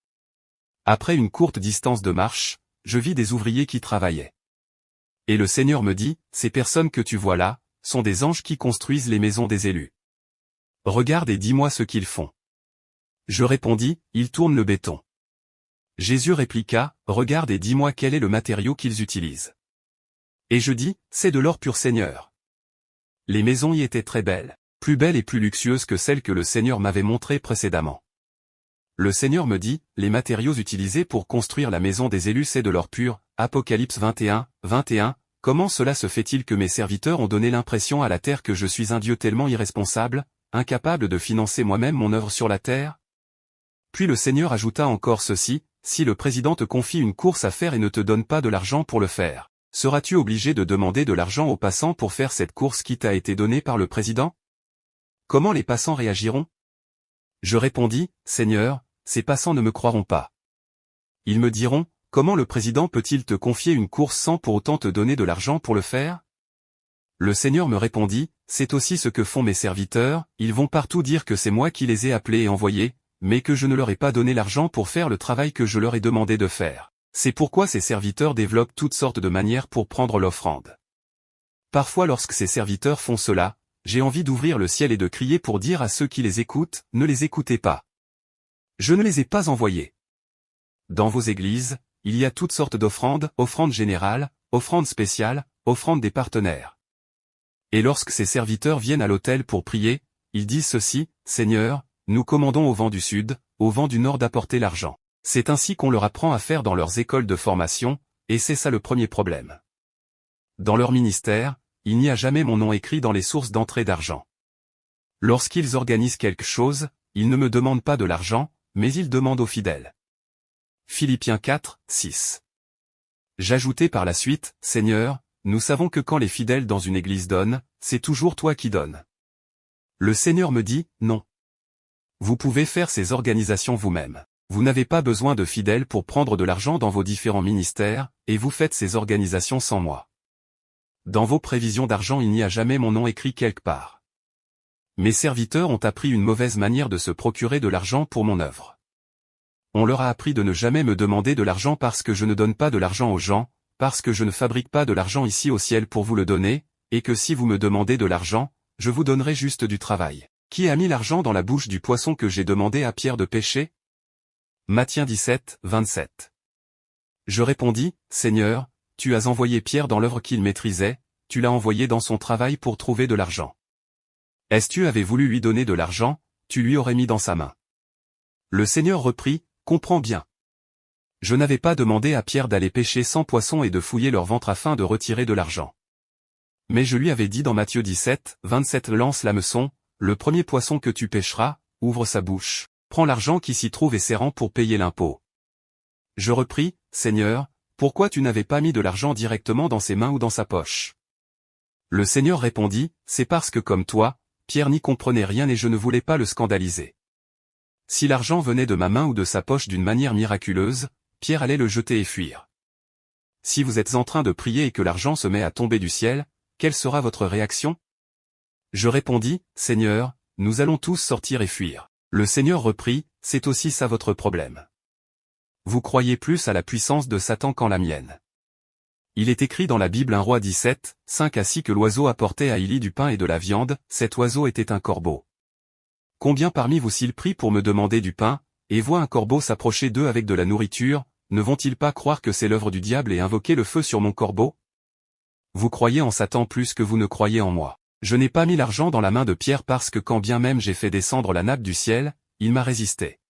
Après une courte distance de marche, je vis des ouvriers qui travaillaient. Et le Seigneur me dit, ces personnes que tu vois là, sont des anges qui construisent les maisons des élus. Regarde et dis-moi ce qu'ils font. Je répondis, ils tournent le béton. Jésus répliqua, regarde et dis-moi quel est le matériau qu'ils utilisent. Et je dis, c'est de l'or pur Seigneur. Les maisons y étaient très belles, plus belles et plus luxueuses que celles que le Seigneur m'avait montrées précédemment. Le Seigneur me dit, les matériaux utilisés pour construire la maison des élus c'est de l'or pur, Apocalypse 21, 21, comment cela se fait-il que mes serviteurs ont donné l'impression à la terre que je suis un Dieu tellement irresponsable, incapable de financer moi-même mon œuvre sur la terre? Puis le Seigneur ajouta encore ceci, si le président te confie une course à faire et ne te donne pas de l'argent pour le faire, seras-tu obligé de demander de l'argent aux passants pour faire cette course qui t'a été donnée par le président? Comment les passants réagiront? Je répondis, Seigneur, ces passants ne me croiront pas. Ils me diront, comment le président peut-il te confier une course sans pour autant te donner de l'argent pour le faire? Le Seigneur me répondit, c'est aussi ce que font mes serviteurs, ils vont partout dire que c'est moi qui les ai appelés et envoyés, mais que je ne leur ai pas donné l'argent pour faire le travail que je leur ai demandé de faire. C'est pourquoi ces serviteurs développent toutes sortes de manières pour prendre l'offrande. Parfois lorsque ces serviteurs font cela, j'ai envie d'ouvrir le ciel et de crier pour dire à ceux qui les écoutent, ne les écoutez pas. Je ne les ai pas envoyés. Dans vos églises, il y a toutes sortes d'offrandes, offrandes générales, offrandes spéciales, offrandes des partenaires. Et lorsque ces serviteurs viennent à l'autel pour prier, ils disent ceci, Seigneur, nous commandons au vent du sud, au vent du nord d'apporter l'argent. C'est ainsi qu'on leur apprend à faire dans leurs écoles de formation, et c'est ça le premier problème. Dans leur ministère, il n'y a jamais mon nom écrit dans les sources d'entrée d'argent. Lorsqu'ils organisent quelque chose, ils ne me demandent pas de l'argent, mais ils demandent aux fidèles. Philippiens 4, 6. J'ajoutai par la suite, Seigneur, nous savons que quand les fidèles dans une église donnent, c'est toujours toi qui donnes. Le Seigneur me dit, non. Vous pouvez faire ces organisations vous-même. Vous n'avez pas besoin de fidèles pour prendre de l'argent dans vos différents ministères, et vous faites ces organisations sans moi. Dans vos prévisions d'argent il n'y a jamais mon nom écrit quelque part. Mes serviteurs ont appris une mauvaise manière de se procurer de l'argent pour mon œuvre. On leur a appris de ne jamais me demander de l'argent parce que je ne donne pas de l'argent aux gens, parce que je ne fabrique pas de l'argent ici au ciel pour vous le donner, et que si vous me demandez de l'argent, je vous donnerai juste du travail. Qui a mis l'argent dans la bouche du poisson que j'ai demandé à Pierre de pêcher? Matthieu 17, 27. Je répondis, Seigneur, tu as envoyé Pierre dans l'œuvre qu'il maîtrisait, tu l'as envoyé dans son travail pour trouver de l'argent. Est-ce que tu avais voulu lui donner de l'argent, tu lui aurais mis dans sa main. Le Seigneur reprit, comprends bien. Je n'avais pas demandé à Pierre d'aller pêcher 100 poissons et de fouiller leur ventre afin de retirer de l'argent. Mais je lui avais dit dans Matthieu 17, 27 lance l'hameçon, le premier poisson que tu pêcheras, ouvre sa bouche, prends l'argent qui s'y trouve et serre-en pour payer l'impôt. Je repris, Seigneur, pourquoi tu n'avais pas mis de l'argent directement dans ses mains ou dans sa poche? Le Seigneur répondit, c'est parce que comme toi, Pierre n'y comprenait rien et je ne voulais pas le scandaliser. Si l'argent venait de ma main ou de sa poche d'une manière miraculeuse, Pierre allait le jeter et fuir. Si vous êtes en train de prier et que l'argent se met à tomber du ciel, quelle sera votre réaction? Je répondis, Seigneur, nous allons tous sortir et fuir. Le Seigneur reprit, c'est aussi ça votre problème. Vous croyez plus à la puissance de Satan qu'en la mienne. Il est écrit dans la Bible 1 Roi 17, 5 ainsi que l'oiseau apportait à Élie du pain et de la viande, cet oiseau était un corbeau. Combien parmi vous s'il prie pour me demander du pain, et voit un corbeau s'approcher d'eux avec de la nourriture, ne vont-ils pas croire que c'est l'œuvre du diable et invoquer le feu sur mon corbeau? Vous croyez en Satan plus que vous ne croyez en moi. Je n'ai pas mis l'argent dans la main de Pierre parce que quand bien même j'ai fait descendre la nappe du ciel, il m'a résisté.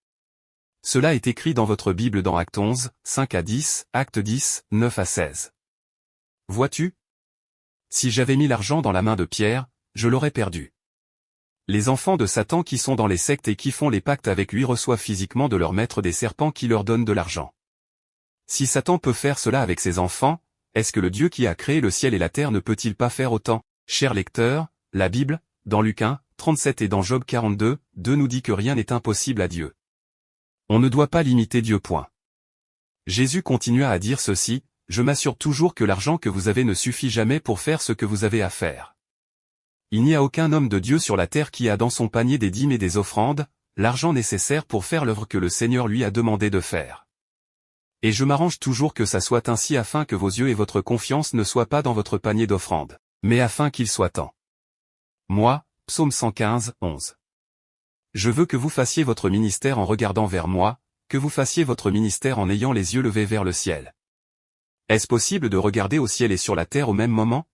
Cela est écrit dans votre Bible dans Actes 11, 5 à 10, Actes 10, 9 à 16. Vois-tu? Si j'avais mis l'argent dans la main de Pierre, je l'aurais perdu. Les enfants de Satan qui sont dans les sectes et qui font les pactes avec lui reçoivent physiquement de leur maître des serpents qui leur donnent de l'argent. Si Satan peut faire cela avec ses enfants, est-ce que le Dieu qui a créé le ciel et la terre ne peut-il pas faire autant? Chers lecteurs, la Bible, dans Luc 1, 37 et dans Job 42, 2 nous dit que rien n'est impossible à Dieu. On ne doit pas limiter Dieu. Point. Jésus continua à dire ceci, je m'assure toujours que l'argent que vous avez ne suffit jamais pour faire ce que vous avez à faire. Il n'y a aucun homme de Dieu sur la terre qui a dans son panier des dîmes et des offrandes, l'argent nécessaire pour faire l'œuvre que le Seigneur lui a demandé de faire. Et je m'arrange toujours que ça soit ainsi afin que vos yeux et votre confiance ne soient pas dans votre panier d'offrandes, mais afin qu'il soit tant. Moi, Psaume 115, 11. Je veux que vous fassiez votre ministère en regardant vers moi, que vous fassiez votre ministère en ayant les yeux levés vers le ciel. Est-ce possible de regarder au ciel et sur la terre au même moment?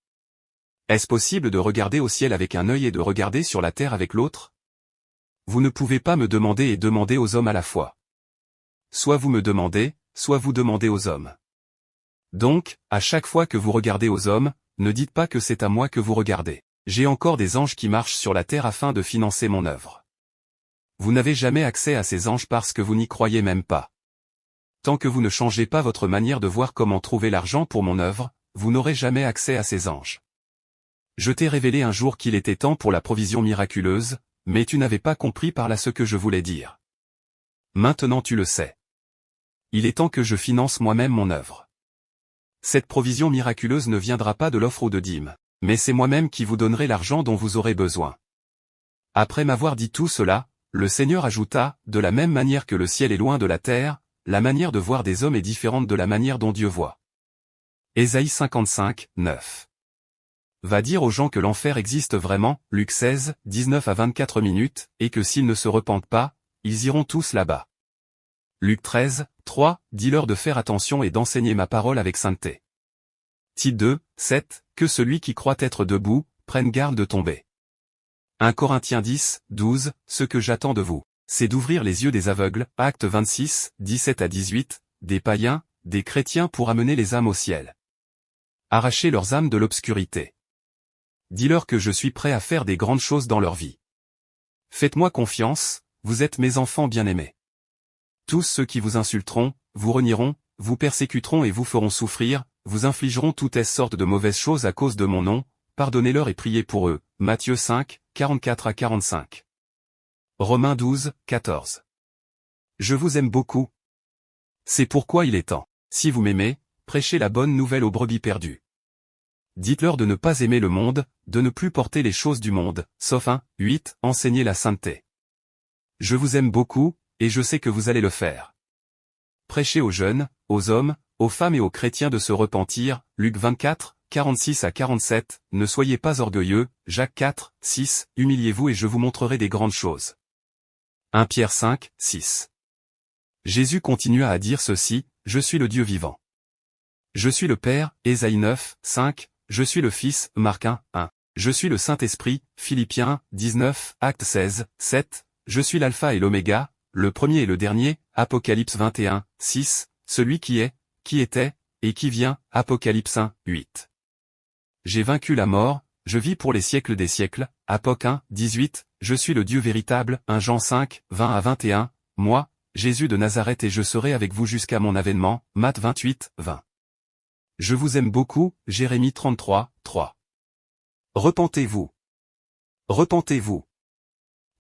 Est-ce possible de regarder au ciel avec un œil et de regarder sur la terre avec l'autre? Vous ne pouvez pas me demander et demander aux hommes à la fois. Soit vous me demandez, soit vous demandez aux hommes. Donc, à chaque fois que vous regardez aux hommes, ne dites pas que c'est à moi que vous regardez. J'ai encore des anges qui marchent sur la terre afin de financer mon œuvre. Vous n'avez jamais accès à ces anges parce que vous n'y croyez même pas. Tant que vous ne changez pas votre manière de voir comment trouver l'argent pour mon œuvre, vous n'aurez jamais accès à ces anges. Je t'ai révélé un jour qu'il était temps pour la provision miraculeuse, mais tu n'avais pas compris par là ce que je voulais dire. Maintenant tu le sais. Il est temps que je finance moi-même mon œuvre. Cette provision miraculeuse ne viendra pas de l'offre ou de dîmes, mais c'est moi-même qui vous donnerai l'argent dont vous aurez besoin. Après m'avoir dit tout cela, le Seigneur ajouta, de la même manière que le ciel est loin de la terre, la manière de voir des hommes est différente de la manière dont Dieu voit. Ésaïe 55, 9. Va dire aux gens que l'enfer existe vraiment, Luc 16, 19 à 24 minutes, et que s'ils ne se repentent pas, ils iront tous là-bas. Luc 13, 3, dis-leur de faire attention et d'enseigner ma parole avec sainteté. Tite 2, 7, que celui qui croit être debout, prenne garde de tomber. 1 Corinthiens 10, 12, ce que j'attends de vous. c'est d'ouvrir les yeux des aveugles, Actes 26, 17 à 18, des païens, des chrétiens pour amener les âmes au ciel. Arracher leurs âmes de l'obscurité. Dis-leur que je suis prêt à faire des grandes choses dans leur vie. Faites-moi confiance, vous êtes mes enfants bien-aimés. Tous ceux qui vous insulteront, vous renieront, vous persécuteront et vous feront souffrir, vous infligeront toutes sortes de mauvaises choses à cause de mon nom, pardonnez-leur et priez pour eux. Matthieu 5, 44 à 45. Romains 12, 14. Je vous aime beaucoup. C'est pourquoi il est temps. Si vous m'aimez, prêchez la bonne nouvelle aux brebis perdues. Dites-leur de ne pas aimer le monde, de ne plus porter les choses du monde, sauf 1, 8, enseignez la sainteté. Je vous aime beaucoup, et je sais que vous allez le faire. Prêchez aux jeunes, aux hommes, aux femmes et aux chrétiens de se repentir, Luc 24, 46 à 47, ne soyez pas orgueilleux, Jacques 4, 6, humiliez-vous et je vous montrerai des grandes choses. 1 Pierre 5, 6. Jésus continua à dire ceci, je suis le Dieu vivant. Je suis le Père, Ésaïe 9, 5, je suis le Fils, Marc 1, 1. Je suis le Saint-Esprit, Philippiens 19, Acte 16, 7, je suis l'alpha et l'oméga, le premier et le dernier, Apocalypse 21, 6, celui qui est, qui était, et qui vient, Apocalypse 1, 8. J'ai vaincu la mort, je vis pour les siècles des siècles, Apoc 1, 18, je suis le Dieu véritable, 1 Jean 5, 20 à 21, moi, Jésus de Nazareth et je serai avec vous jusqu'à mon avènement, Matthieu 28, 20. Je vous aime beaucoup, Jérémie 33, 3. Repentez-vous. Repentez-vous.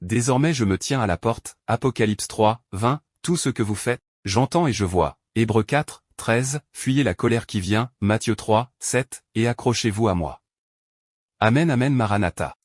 Désormais je me tiens à la porte, Apocalypse 3, 20, tout ce que vous faites, j'entends et je vois, Hébreux 4, 13, fuyez la colère qui vient, Matthieu 3, 7, et accrochez-vous à moi. Amen Amen Maranatha.